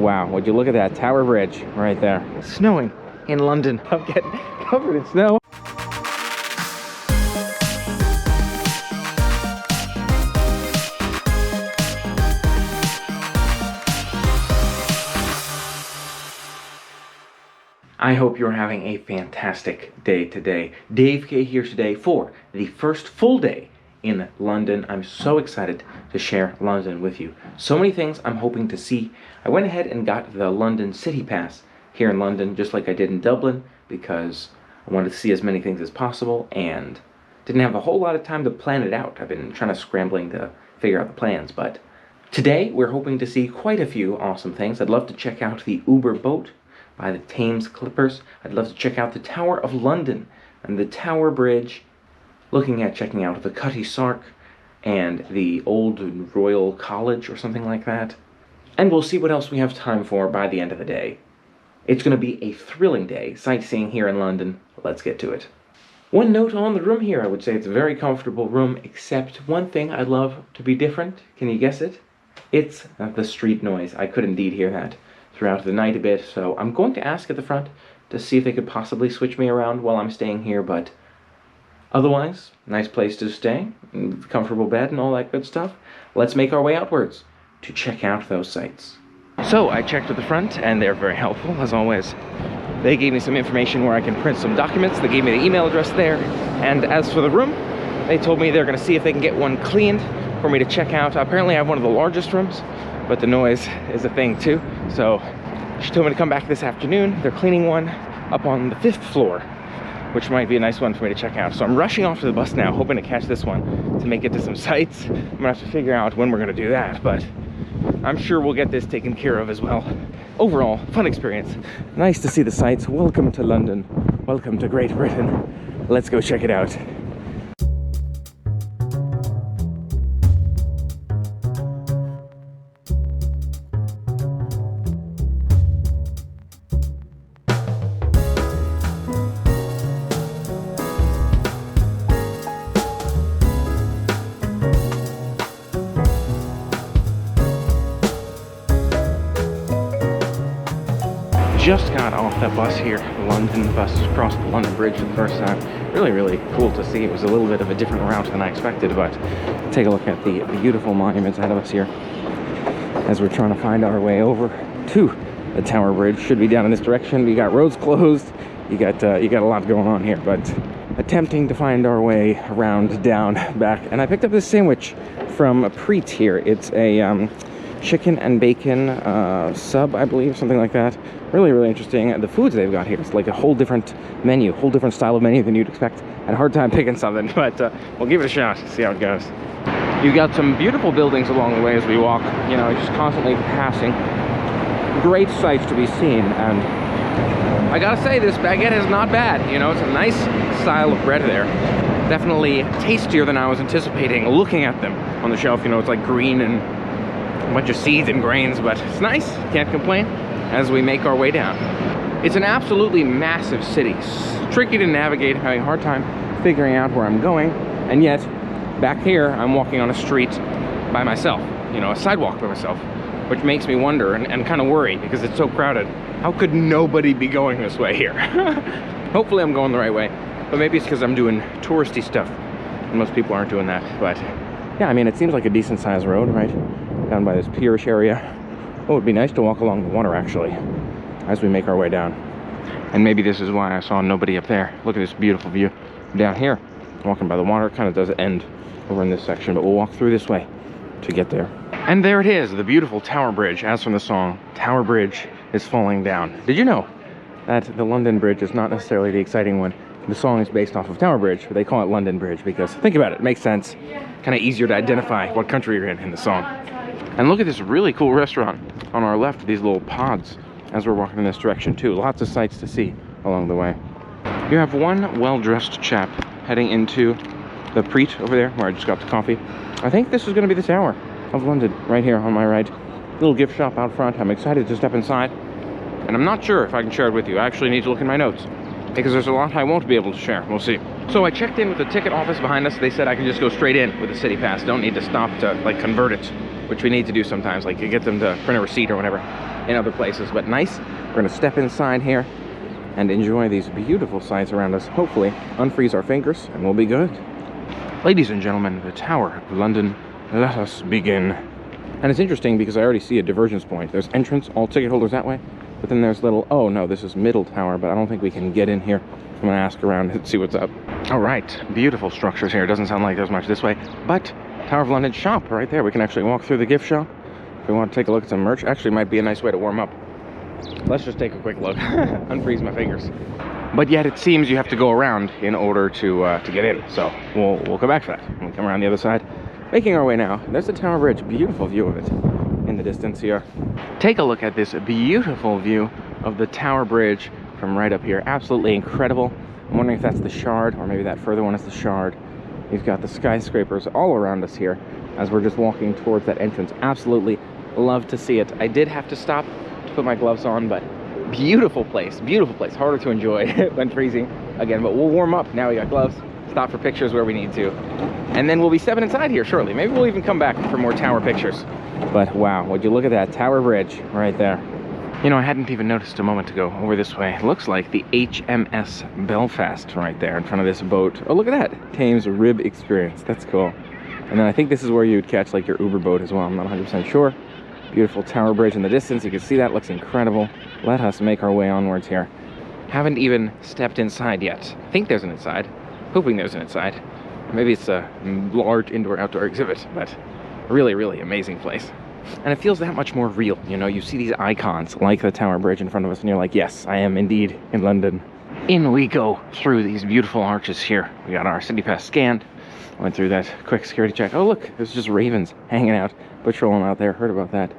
Wow, would you look at that Tower Bridge right there. It's snowing in London. I'm getting covered in snow. I hope you're having a fantastic day today. Dave K here today for the first full day in London. I'm so excited to share London with you. So many things I'm hoping to see. I went ahead and got the London City Pass here in London, just like I did in Dublin, because I wanted to see as many things as possible and didn't have a whole lot of time to plan it out. I've been trying to scrambling to figure out the plans, but today we're hoping to see quite a few awesome things. I'd love to check out the Uber boat by the Thames Clippers. I'd love to check out the Tower of London and the Tower Bridge, looking at checking out the Cutty Sark and the Old Royal College or something like that. And we'll see what else we have time for by the end of the day. It's going to be a thrilling day sightseeing here in London. Let's get to it. One note on the room here, I would say it's a very comfortable room, except one thing I'd love to be different. Can you guess it? It's the street noise. I could indeed hear that throughout the night a bit, so I'm going to ask at the front to see if they could possibly switch me around while I'm staying here, but otherwise, nice place to stay, comfortable bed and all that good stuff. Let's make our way outwards to check out those sites. So I checked at the front and they're very helpful as always. They gave me some information where I can print some documents. They gave me the email address there, and as for the room, they told me they're going to see if they can get one cleaned for me to check out. Apparently I have one of the largest rooms, but the noise is a thing too. So she told me to come back this afternoon. They're cleaning one up on the 5th floor, which might be a nice one for me to check out. So I'm rushing off to the bus now, hoping to catch this one to make it to some sites. I'm gonna have to figure out when we're gonna do that, but I'm sure we'll get this taken care of as well. Overall, fun experience. Nice to see the sights. Welcome to London. Welcome to Great Britain. Let's go check it out. Just got off that bus here, the London bus, crossed the London Bridge for the first time. Really cool to see. It was a little bit of a different route than I expected, but take a look at the beautiful monuments ahead of us here as we're trying to find our way over to the Tower Bridge. Should be down in this direction. We got roads closed. You got a lot going on here, but attempting to find our way around, down, back. And I picked up this sandwich from Preet here. It's a chicken and bacon sub, I believe, something like that. Really interesting. The foods they've got here, it's like a whole different menu, whole different style of menu than you'd expect. I had a hard time picking something, but we'll give it a shot, see how it goes. You got some beautiful buildings along the way as we walk, you know, just constantly passing. Great sights to be seen, and I gotta say, this baguette is not bad. You know, it's a nice style of bread there. Definitely tastier than I was anticipating looking at them on the shelf. You know, it's like green and a bunch of seeds and grains, but it's nice, can't complain, as we make our way down. It's an absolutely massive city, tricky to navigate, having a hard time figuring out where I'm going, and yet back here I'm walking on a street by myself, you know, a sidewalk by myself, which makes me wonder and kind of worry because it's so crowded. How could nobody be going this way here? Hopefully I'm going the right way, but maybe it's because I'm doing touristy stuff and most people aren't doing that. But yeah, I mean, it seems like a decent sized road, right? Down by this pierish area. Oh, it'd be nice to walk along the water actually as we make our way down. And maybe this is why I saw nobody up there. Look at this beautiful view down here. Walking by the water kind of does end over in this section, but we'll walk through this way to get there. And there it is, the beautiful Tower Bridge, as from the song, Tower Bridge is falling down. Did you know that the London Bridge is not necessarily the exciting one? The song is based off of Tower Bridge, but they call it London Bridge because, think about it, it makes sense. Kind of easier to identify what country you're in the song. And look at this really cool restaurant on our left, these little pods, as we're walking in this direction too. Lots of sights to see along the way. You have one well-dressed chap heading into the Preet over there, where I just got the coffee. I think this is going to be the Tower of London, right here on my right. Little gift shop out front. I'm excited to step inside, and I'm not sure if I can share it with you. I actually need to look in my notes, because there's a lot I won't be able to share. We'll see. So I checked in with the ticket office behind us. They said I can just go straight in with the city pass. Don't need to stop to like convert it, which we need to do sometimes, like you get them to print a receipt or whatever. in other places, but nice. We're gonna step inside here and enjoy these beautiful sights around us. Hopefully unfreeze our fingers and we'll be good. Ladies and gentlemen, the Tower of London, let us begin. And it's interesting because I already see a divergence point. There's entrance, all ticket holders that way, but then there's little, oh no, this is middle tower, but I don't think we can get in here. I'm gonna ask around and see what's up. All right, beautiful structures here. It doesn't sound like there's much this way, but Tower of London shop right there. We can actually walk through the gift shop. If we want to take a look at some merch, actually might be a nice way to warm up. Let's just take a quick look. Unfreeze my fingers. But yet it seems you have to go around in order to get in. So we'll come back for that. We'll come around the other side. Making our way now. There's the Tower Bridge. Beautiful view of it in the distance here. Take a look at this beautiful view of the Tower Bridge from right up here. Absolutely incredible. I'm wondering if that's the Shard, or maybe that further one is the Shard. You've got the skyscrapers all around us here as we're just walking towards that entrance. Absolutely love to see it. I did have to stop to put my gloves on, but beautiful place, harder to enjoy when freezing again, but we'll warm up. Now we got gloves, stop for pictures where we need to, and then we'll be stepping inside here shortly. Maybe we'll even come back for more tower pictures. But wow, would you look at that Tower Bridge right there. You know, I hadn't even noticed a moment ago over this way. It looks like the HMS Belfast right there in front of this boat. Oh, look at that, Thames Rib Experience. That's cool. And then I think this is where you'd catch like your Uber boat as well. I'm not 100% sure. Beautiful Tower Bridge in the distance. You can see that, looks incredible. Let us make our way onwards here. Haven't even stepped inside yet. I think there's an inside. Hoping there's an inside. Maybe it's a large indoor-outdoor exhibit, but really, really amazing place. And it feels that much more real. You know, you see these icons like the Tower Bridge in front of us and you're like, yes, I am indeed in London. In we go through these beautiful arches here. We got our city pass scanned. Went through that quick security check. Oh look, there's just ravens hanging out, patrolling out there. Heard about that.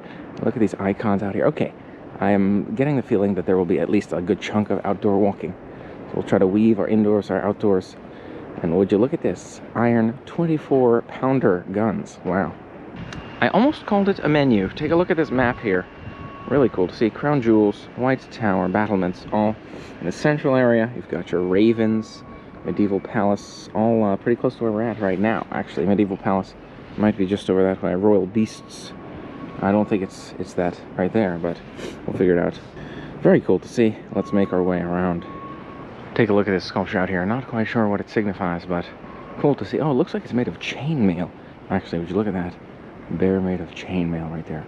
Look at these icons out here. Okay, I am getting the feeling that there will be at least a good chunk of outdoor walking. So we'll try to weave our indoors, our outdoors. And would you look at this? Iron 24-pounder guns. Wow. I almost called it a menu. Take a look at this map here. Really cool to see. Crown Jewels, White Tower, Battlements, all in the central area. You've got your Ravens, Medieval Palace, all pretty close to where we're at right now. Actually, Medieval Palace might be just over that way. Royal Beasts. I don't think it's that right there, but we'll figure it out. Very cool to see. Let's make our way around. Take a look at this sculpture out here. Not quite sure what it signifies, but cool to see. Oh, it looks like it's made of chainmail. Actually, would you look at that? Bear made of chainmail right there.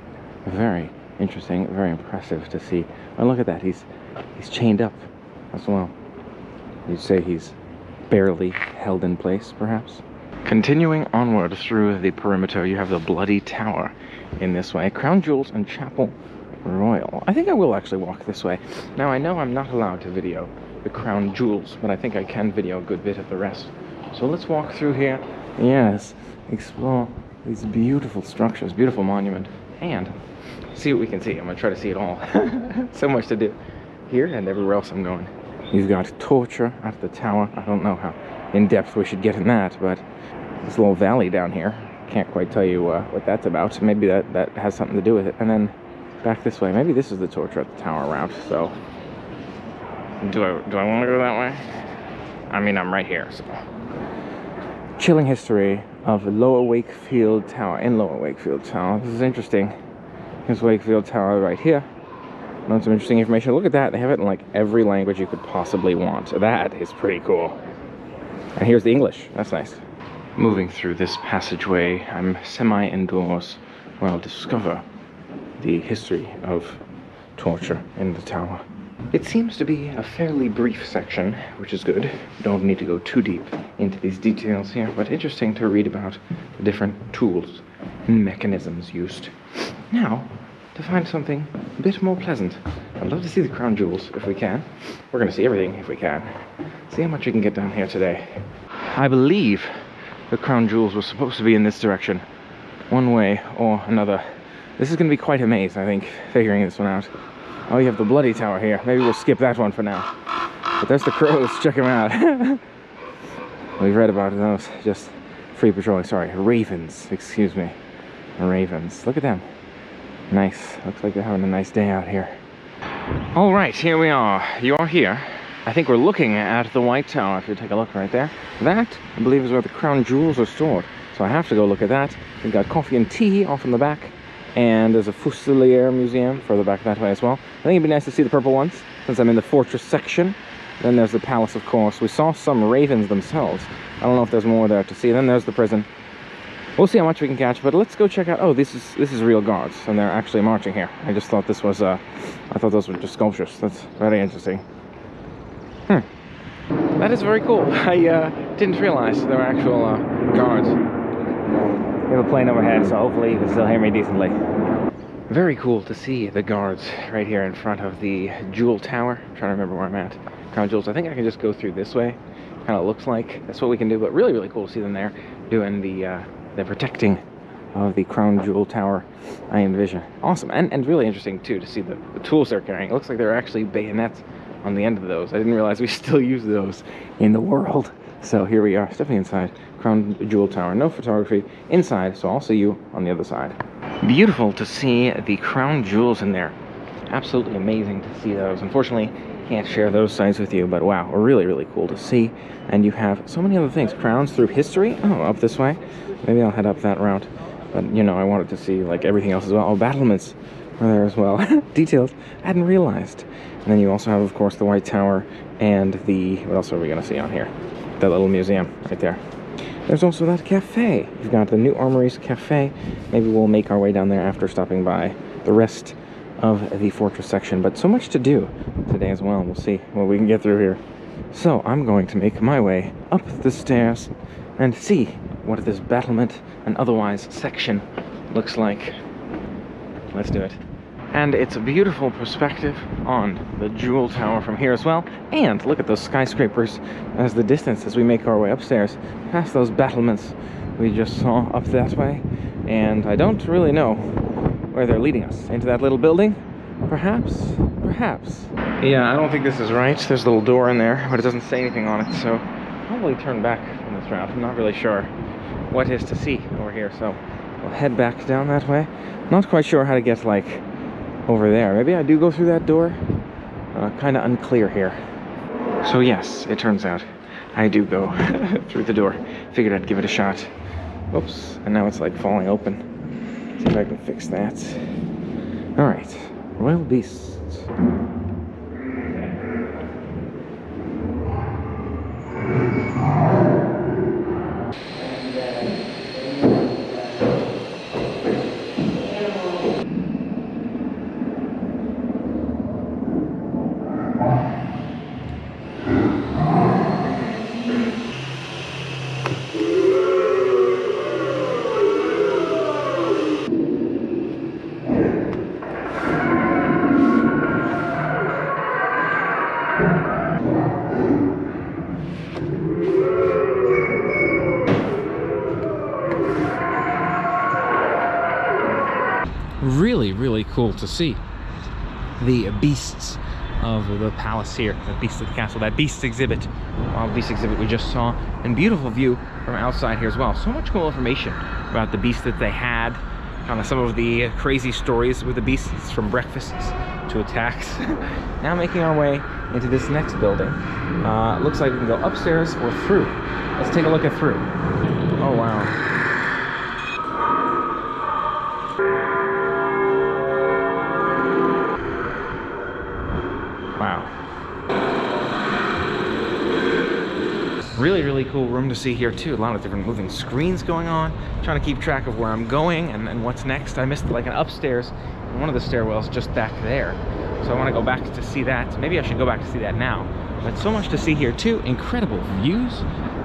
Very interesting, very impressive to see. Oh, look at that. He's chained up as well. You'd say he's barely held in place, perhaps. Continuing onward through the perimeter, you have the Bloody Tower in this way. Crown Jewels and Chapel Royal. I think I will actually walk this way. Now, I know I'm not allowed to video the Crown Jewels, but I think I can video a good bit of the rest. So let's walk through here. Yes, explore these beautiful structures, beautiful monument, and see what we can see. I'm gonna try to see it all. So much to do here and everywhere else I'm going. You've got torture at the tower. I don't know how in depth we should get in that, but this little valley down here, can't quite tell you what that's about. Maybe that has something to do with it. And then back this way, maybe this is the torture at the tower route. So do I want to go that way? I mean, I'm right here, so. Chilling history of Lower Wakefield Tower, in Lower Wakefield Tower. This is interesting. Here's Wakefield Tower right here. Learned some interesting information. Look at that. They have it in like every language you could possibly want. That is pretty cool. And here's the English. That's nice. Moving through this passageway, I'm semi-indoors where I'll discover the history of torture in the tower. It seems to be a fairly brief section, which is good. Don't need to go too deep into these details here, but interesting to read about the different tools and mechanisms used. Now, to find something a bit more pleasant. I'd love to see the Crown Jewels if we can. We're going to see everything if we can. See how much we can get down here today. I believe the Crown Jewels were supposed to be in this direction, one way or another. This is going to be quite a maze, I think, figuring this one out. Oh, you have the Bloody Tower here. Maybe we'll skip that one for now. But there's the crows. Check them out. We've read about those. Just free patrolling. Sorry, ravens. Excuse me. Ravens. Look at them. Nice. Looks like they're having a nice day out here. All right, here we are. You are here. I think we're looking at the White Tower. If you take a look right there. That, I believe, is where the Crown Jewels are stored. So I have to go look at that. We've got coffee and tea off in the back. And there's a Fusilier Museum further back that way as well. I think it'd be nice to see the purple ones, since I'm in the fortress section. Then there's the palace, of course. We saw some ravens themselves. I don't know if there's more there to see. Then there's the prison. We'll see how much we can catch, but let's go check out. Oh, this is real guards, and they're actually marching here. I just thought this was, I thought those were just sculptures. That's very interesting. That is very cool. I didn't realize there were actual guards. We have a plane overhead, so hopefully you can still hear me decently. Very cool to see the guards right here in front of the Jewel Tower. I'm trying to remember where I'm at. Crown Jewels. I think I can just go through this way. Kind of looks like that's what we can do, but really, really cool to see them there doing the protecting of the Crown Jewel Tower, I envision. Awesome, and really interesting too to see the tools they're carrying. It looks like they're actually bayonets on the end of those. I didn't realize we still use those in the world. So here we are, stepping inside Crown Jewel Tower. No photography inside, so I'll see you on the other side. Beautiful to see the crown jewels in there. Absolutely amazing to see those. Unfortunately, can't share those sides with you, but wow, really, really cool to see. And you have so many other things. Crowns through history. Oh, up this way. Maybe I'll head up that route. But, you know, I wanted to see, like, everything else as well. Oh, battlements are there as well. Details I hadn't realized. And then you also have, of course, the White Tower and the... What else are we going to see on here? That little museum right there. There's also that cafe. You've got the New Armories Cafe. Maybe we'll make our way down there after stopping by the rest of the fortress section. But so much to do today as well. We'll see what we can get through here. So I'm going to make my way up the stairs and see what this battlement and otherwise section looks like. Let's do it. And it's a beautiful perspective on the Jewel Tower from here as well. And look at those skyscrapers as the distance as we make our way upstairs past those battlements we just saw up that way. And I don't really know where they're leading us. Into that little building? Perhaps? Perhaps. Yeah, I don't think this is right. There's a little door in there, but it doesn't say anything on it, so I'll probably turn back on this route. I'm not really sure what is to see over here, so we'll head back down that way. Not quite sure how to get, like, over there. Maybe I do go through that door? Kind of unclear here. So yes, it turns out I do go through the door. Figured I'd give it a shot. Oops, and now it's like falling open. See if I can fix that. Alright, Royal Beasts. Really, really cool to see the beasts of the palace here, the beasts of the castle, that beast exhibit, wild beast exhibit we just saw, and beautiful view from outside here as well. So much cool information about the beasts that they had, kind of some of the crazy stories with the beasts, from breakfasts to attacks. Now making our way into this next building. Looks like we can go upstairs or through. Let's take a look at through. Oh wow. Really, really cool room to see here too. A lot of different moving screens going on. Trying to keep track of where I'm going and what's next. I missed like an upstairs in one of the stairwells just back there. So I want to go back to see that. Maybe I should go back to see that now. But so much to see here too. Incredible views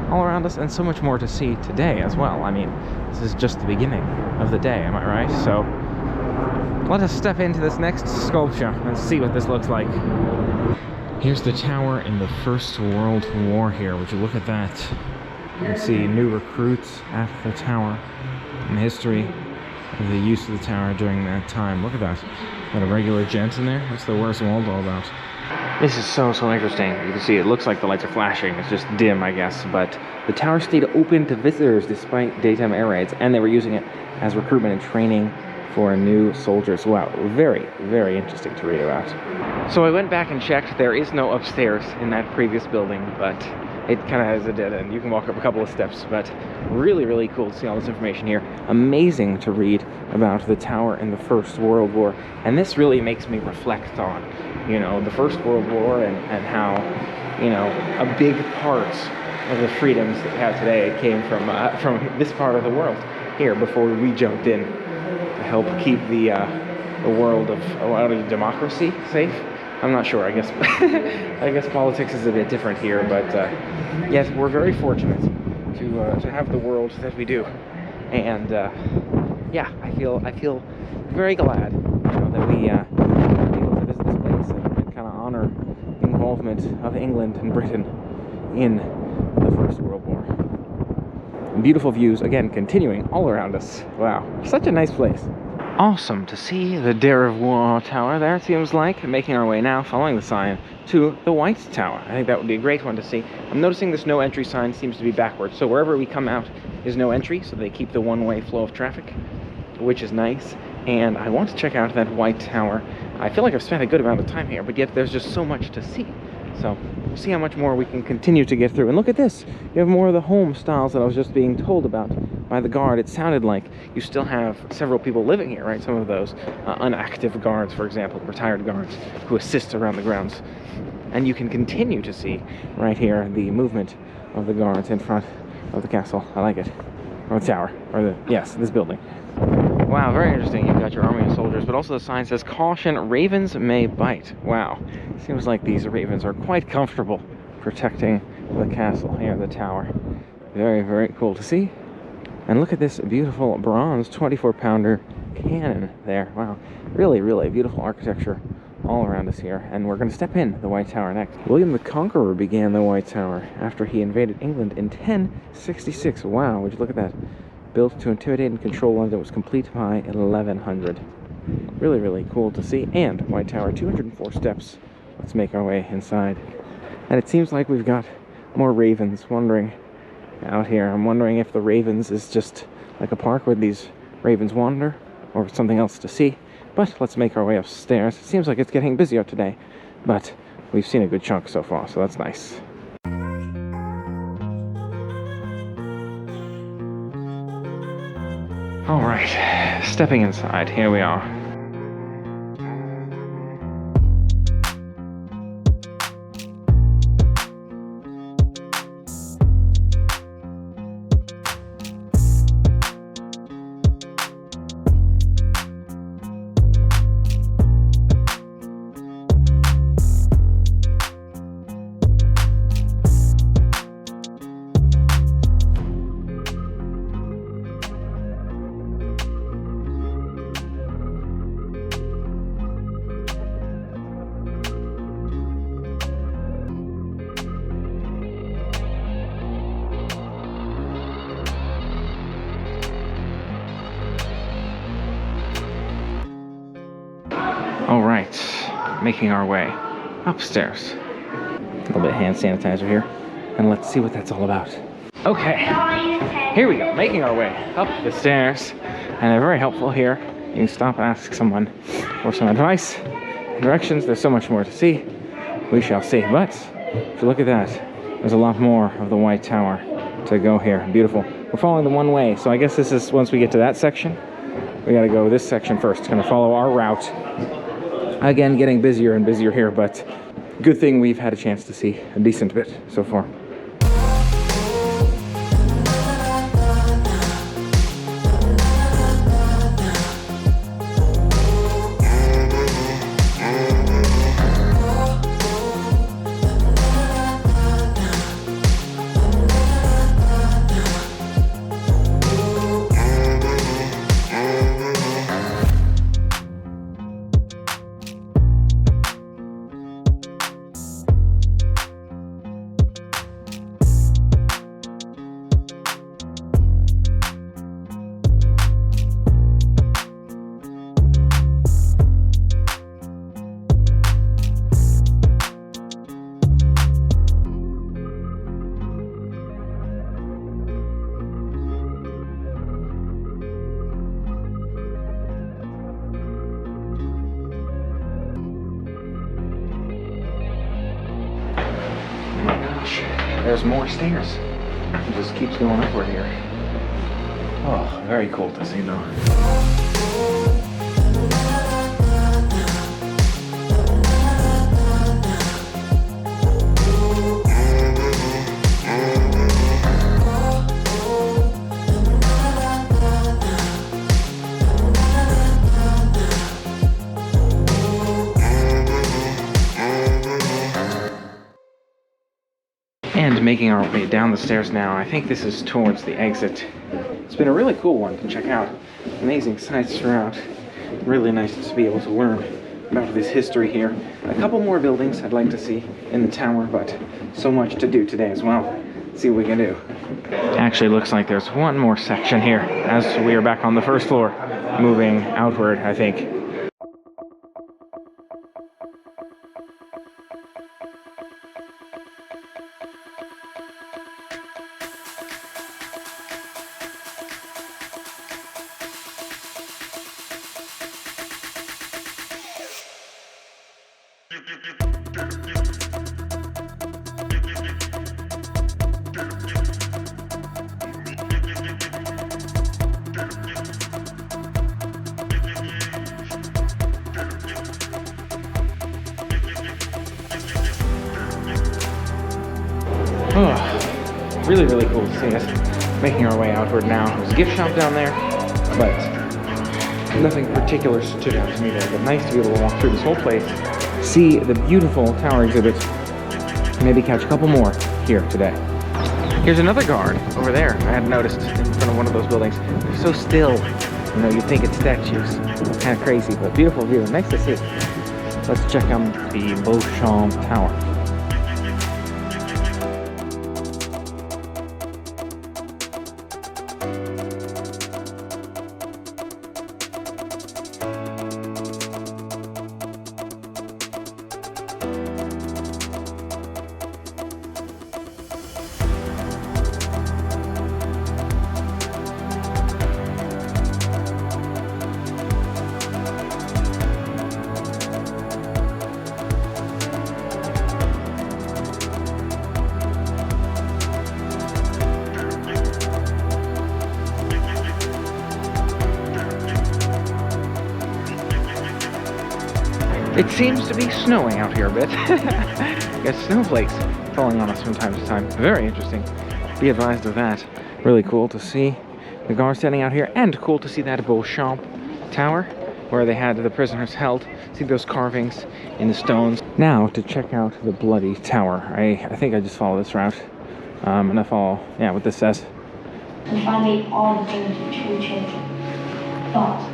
all around us and so much more to see today as well. I mean, this is just the beginning of the day, am I right? So let us step into this next sculpture and see what this looks like. Here's the tower in the First World War here. Would you look at that? You can see new recruits at the tower and history of the use of the tower during that time. Look at that. Got a regular gent in there. What's the Where's Waldo about? This is so interesting. You can see it looks like the lights are flashing. It's just dim, I guess. But the tower stayed open to visitors despite daytime air raids, and they were using it as recruitment and training for new soldiers. Wow, very, very interesting to read about. So I went back and checked. There is no upstairs in that previous building, but it kind of has a dead end. You can walk up a couple of steps, but really, really cool to see all this information here. Amazing to read about the tower in the First World War. And this really makes me reflect on, you know, the First World War and how, you know, a big part of the freedoms that we have today came from this part of the world here before we jumped in to help keep the world of democracy safe. I'm not sure. I guess I guess politics is a bit different here, but yes, we're very fortunate to have the world that we do, and yeah, I feel very glad, you know, that we were able to visit this place and kind of honor the involvement of England and Britain in the First World War. And beautiful views again continuing all around us. Wow, such a nice place. Awesome to see the Derevois Tower there, it seems like. Making our way now, following the sign, to the White Tower. I think that would be a great one to see. I'm noticing this no entry sign seems to be backwards, so wherever we come out is no entry, so they keep the one-way flow of traffic, which is nice. And I want to check out that White Tower. I feel like I've spent a good amount of time here, but yet there's just so much to see. So we'll see how much more we can continue to get through. And look at this. You have more of the home styles that I was just being told about by the guard. It sounded like you still have several people living here, right? Some of those unactive guards, for example, retired guards who assist around the grounds. And you can continue to see right here the movement of the guards in front of the castle. I like it. Or the tower. Or yes, this building. Wow, very interesting. You've got your army of soldiers, but also the sign says, "Caution, ravens may bite." Wow. Seems like these ravens are quite comfortable protecting the castle here, the tower. Very, very cool to see. And look at this beautiful bronze 24-pounder cannon there. Wow. Really, really beautiful architecture all around us here. And we're going to step in the White Tower next. William the Conqueror began the White Tower after he invaded England in 1066. Wow, would you look at that? Built to intimidate and control London, was complete by 1100. Really, really cool to see. And White Tower, 204 steps. Let's make our way inside. And it seems like we've got more ravens wandering out here. I'm wondering if the ravens is just like a park where these ravens wander, or something else to see. But let's make our way upstairs. It seems like it's getting busier today, but we've seen a good chunk so far, so that's nice. All right, stepping inside, here we are. All right, making our way upstairs. A little bit of hand sanitizer here, and let's see what that's all about. Okay, here we go, making our way up the stairs, and they're very helpful here. You can stop and ask someone for some advice, directions. There's so much more to see. We shall see, but if you look at that, there's a lot more of the White Tower to go here. Beautiful. We're following the one way, so I guess this is, once we get to that section, we gotta go this section first. It's gonna follow our route. Again, getting busier and busier here, but good thing we've had a chance to see a decent bit so far. there's more stairs. It just keeps going upward here. Oh, very cool to see though. And making our way down the stairs now. I think this is towards the exit. It's been a really cool one to check out. Amazing sights throughout. Really nice to be able to learn about this history here. A couple more buildings I'd like to see in the tower, but so much to do today as well. Let's see what we can do. Actually, looks like there's one more section here as we are back on the first floor, moving outward, I think. Oh, really, really cool to see us making our way outward now. There's a gift shop down there, but nothing particular stood out to me there. But nice to be able to walk through this whole place, see the beautiful tower exhibit, maybe catch a couple more here today. Here's another guard over there. I had noticed in front of one of those buildings. They're so still. You know, you'd think it's statues. Kind of crazy, but beautiful view. Nice to see. Let's check out the Beauchamp Tower. It seems to be snowing out here a bit. Got snowflakes falling on us from time to time. Very interesting. Be advised of that. Really cool to see the guards standing out here, and cool to see that Beauchamp Tower where they had the prisoners held. See those carvings in the stones. Now to check out the Bloody Tower. I think I just follow this route. I'm gonna follow, yeah, what this says. And finally, all the things which we children thought.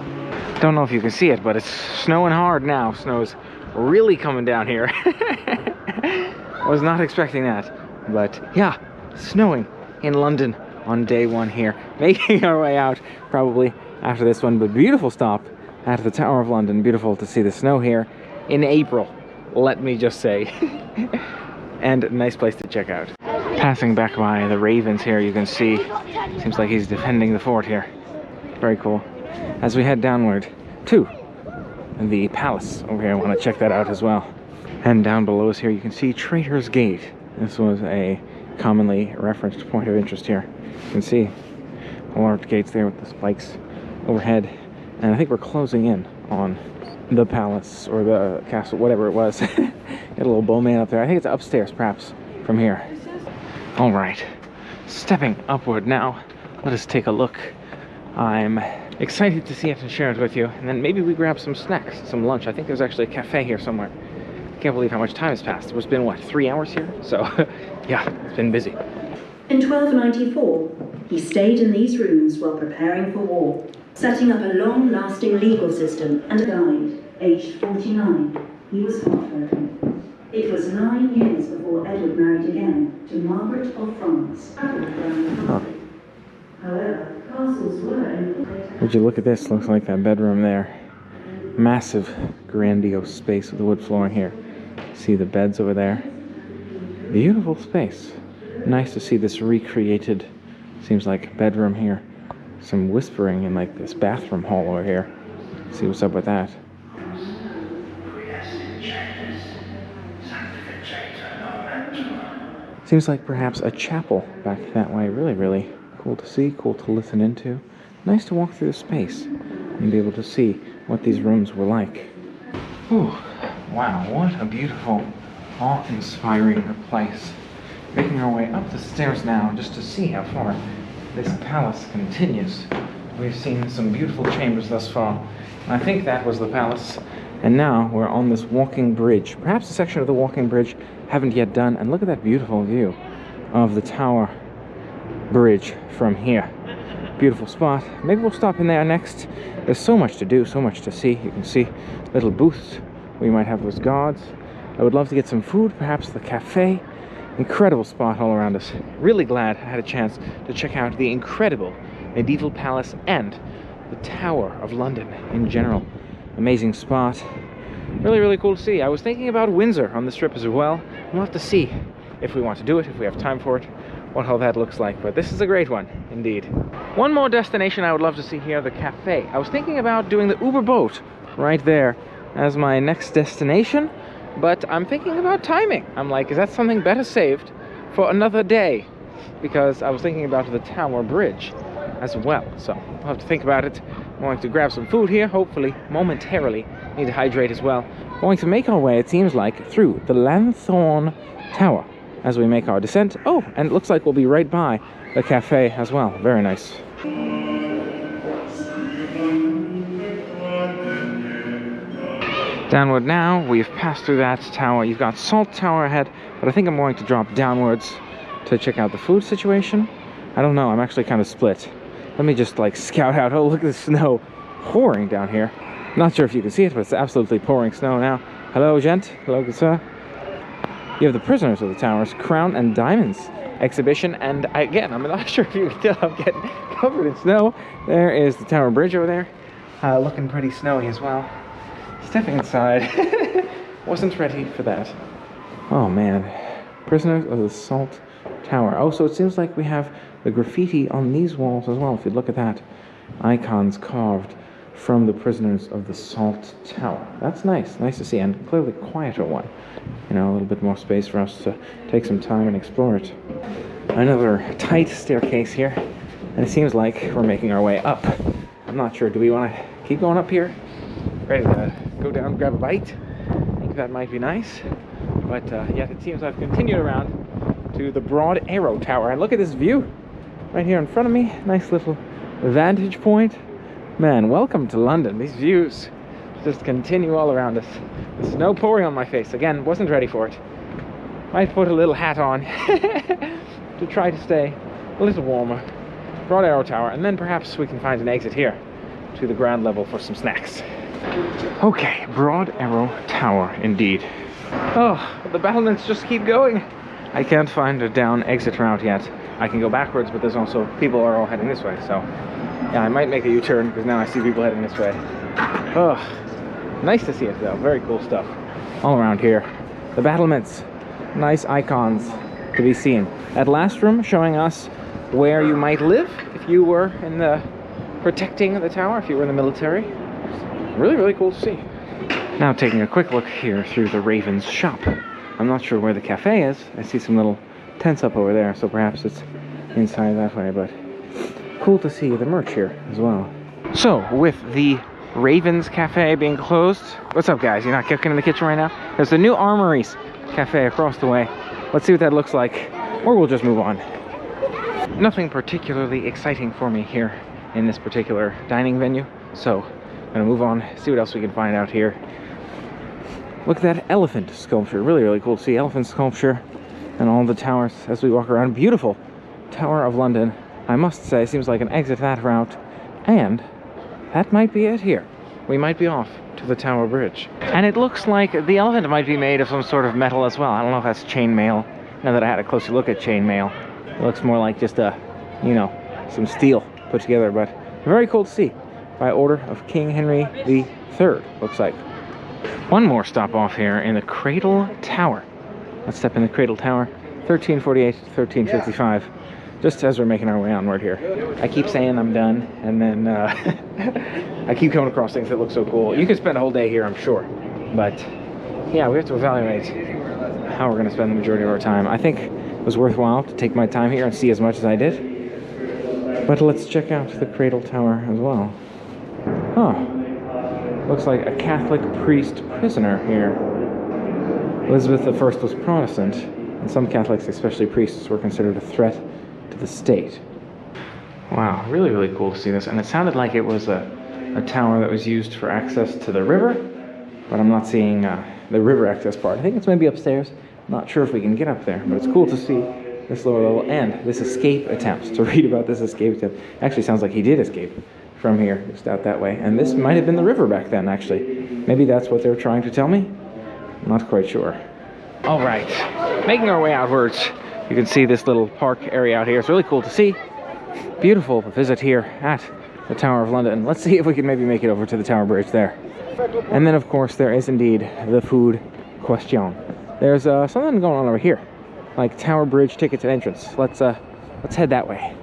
Don't know if you can see it, but it's snowing hard now. Snow's really coming down here. I was not expecting that, but yeah, snowing in London on day one here. Making our way out probably after this one, but beautiful stop at the Tower of London. Beautiful to see the snow here in April, let me just say. And a nice place to check out. Passing back by the Ravens here, you can see, seems like he's defending the fort here. Very cool. As we head downward to the palace over here, I want to check that out as well. And down below us here, you can see Traitor's Gate. This was a commonly referenced point of interest here. You can see the large gates there with the spikes overhead. And I think we're closing in on the palace or the castle, whatever it was. Got a little bowman up there. I think it's upstairs, perhaps, from here. All right, stepping upward now. Let us take a look. I'm excited to see it and share it with you, and then maybe we grab some snacks, some lunch. I think there's actually a cafe here somewhere. Can't believe how much time has passed. It's been, what, 3 hours here? So, yeah, it's been busy. In 1294, he stayed in these rooms while preparing for war, setting up a long-lasting legal system, and died, aged 49. He was heartbroken. It was 9 years before Edward married again to Margaret of France. However, castles were in... Would you look at this? Looks like that bedroom there. Massive, grandiose space with the wood flooring here. See the beds over there. Beautiful space. Nice to see this recreated, seems like, bedroom here. Some whispering in like this bathroom hall over here. See what's up with that. Seems like perhaps a chapel back that way. Really, really cool to see, cool to listen into. Nice to walk through the space and be able to see what these rooms were like. Whew. Wow, what a beautiful, awe-inspiring place. Making our way up the stairs now just to see how far this palace continues. We've seen some beautiful chambers thus far. I think that was the palace. And now we're on this walking bridge. Perhaps a section of the walking bridge haven't yet done. And look at that beautiful view of the Tower Bridge from here. Beautiful spot. Maybe we'll stop in there next. There's so much to do, so much to see. You can see little booths where you might have those guards. I would love to get some food, perhaps the cafe. Incredible spot all around us. Really glad I had a chance to check out the incredible medieval palace and the Tower of London in general. Amazing spot. Really, really cool to see. I was thinking about Windsor on this trip as well. We'll have to see if we want to do it, if we have time for it, what all that looks like. But this is a great one, indeed. One more destination I would love to see here, the cafe. I was thinking about doing the Uber boat right there as my next destination. But I'm thinking about timing. I'm like, is that something better saved for another day? Because I was thinking about the Tower Bridge as well. So I'll have to think about it. I'm going to grab some food here, hopefully, momentarily. Need to hydrate as well. Going to make our way, it seems like, through the Lanthorn Tower as we make our descent. Oh, and it looks like we'll be right by the cafe as well. Very nice. Downward now, we've passed through that tower. You've got Salt Tower ahead, but I think I'm going to drop downwards to check out the food situation. I don't know, I'm actually kind of split. Let me just like scout out. Oh, look at the snow pouring down here. Not sure if you can see it, but it's absolutely pouring snow now. Hello, gent. Hello, good sir. You have the Prisoners of the Towers Crown and Diamonds exhibition, and again, I'm not sure if you can tell, I'm getting covered in snow. There is the Tower Bridge over there, looking pretty snowy as well. Stepping inside. Wasn't ready for that. Oh man. Prisoners of the Salt Tower. Oh, so it seems like we have the graffiti on these walls as well. If you look at that. Icons carved from the Prisoners of the Salt Tower. That's nice. Nice to see. And clearly quieter one. You know, a little bit more space for us to take some time and explore it. Another tight staircase here. And it seems like we're making our way up. I'm not sure. Do we want to keep going up here? Ready to go down, grab a bite. I think that might be nice. But yet it seems I've continued around to the Broad Arrow Tower. And look at this view right here in front of me. Nice little vantage point. Man, welcome to London. These views just continue all around us. The snow pouring on my face. Again, wasn't ready for it. Might put a little hat on to try to stay a little warmer. Broad Arrow Tower. And then perhaps we can find an exit here to the ground level for some snacks. Okay, Broad Arrow Tower, indeed. Oh, the battlements just keep going. I can't find a down exit route yet. I can go backwards, but there's also people are all heading this way, so yeah, I might make a U-turn because now I see people heading this way. Oh, nice to see it though. Very cool stuff all around here. The battlements, nice icons to be seen. That last room showing us where you might live if you were in the protecting the tower, if you were in the military. Really, really cool to see. Now taking a quick look here through the Raven's shop. I'm not sure where the cafe is. I see some little tents up over there, so perhaps it's inside that way, but cool to see the merch here as well. So, with the Raven's Cafe being closed, what's up guys? You're not cooking in the kitchen right now? There's the new Armory's Cafe across the way. Let's see what that looks like, or we'll just move on. Nothing particularly exciting for me here in this particular dining venue, so I'm gonna move on, see what else we can find out here. Look at that elephant sculpture. Really, really cool to see elephant sculpture and all the towers as we walk around. Beautiful Tower of London. I must say, seems like an exit that route. And that might be it here. We might be off to the Tower Bridge. And it looks like the elephant might be made of some sort of metal as well. I don't know if that's chainmail. Now that I had a closer look at chainmail, it looks more like just a, you know, some steel put together. But very cool to see. By order of King Henry III, looks like. One more stop off here in the Cradle Tower. Let's step in the Cradle Tower, 1348 to 1355. Just as we're making our way onward here. I keep saying I'm done, and then I keep coming across things that look so cool. You could spend a whole day here, I'm sure. But yeah, we have to evaluate how we're going to spend the majority of our time. I think it was worthwhile to take my time here and see as much as I did. But let's check out the Cradle Tower as well. Huh. Looks like a Catholic priest prisoner here. Elizabeth I was Protestant, and some Catholics, especially priests, were considered a threat to the state. Wow, really, really cool to see this. And it sounded like it was a tower that was used for access to the river, but I'm not seeing the river access part. I think it's maybe upstairs. Not sure if we can get up there, but it's cool to see this lower level and this escape attempt. To read about this escape attempt. Actually sounds like he did escape from here, just out that way. And this might have been the river back then, actually. Maybe that's what they're trying to tell me? I'm not quite sure. All right, making our way outwards. You can see this little park area out here. It's really cool to see. Beautiful visit here at the Tower of London. Let's see if we can maybe make it over to the Tower Bridge there. And then, of course, there is indeed the food question. There's something going on over here, like Tower Bridge tickets and entrance. Let's head that way.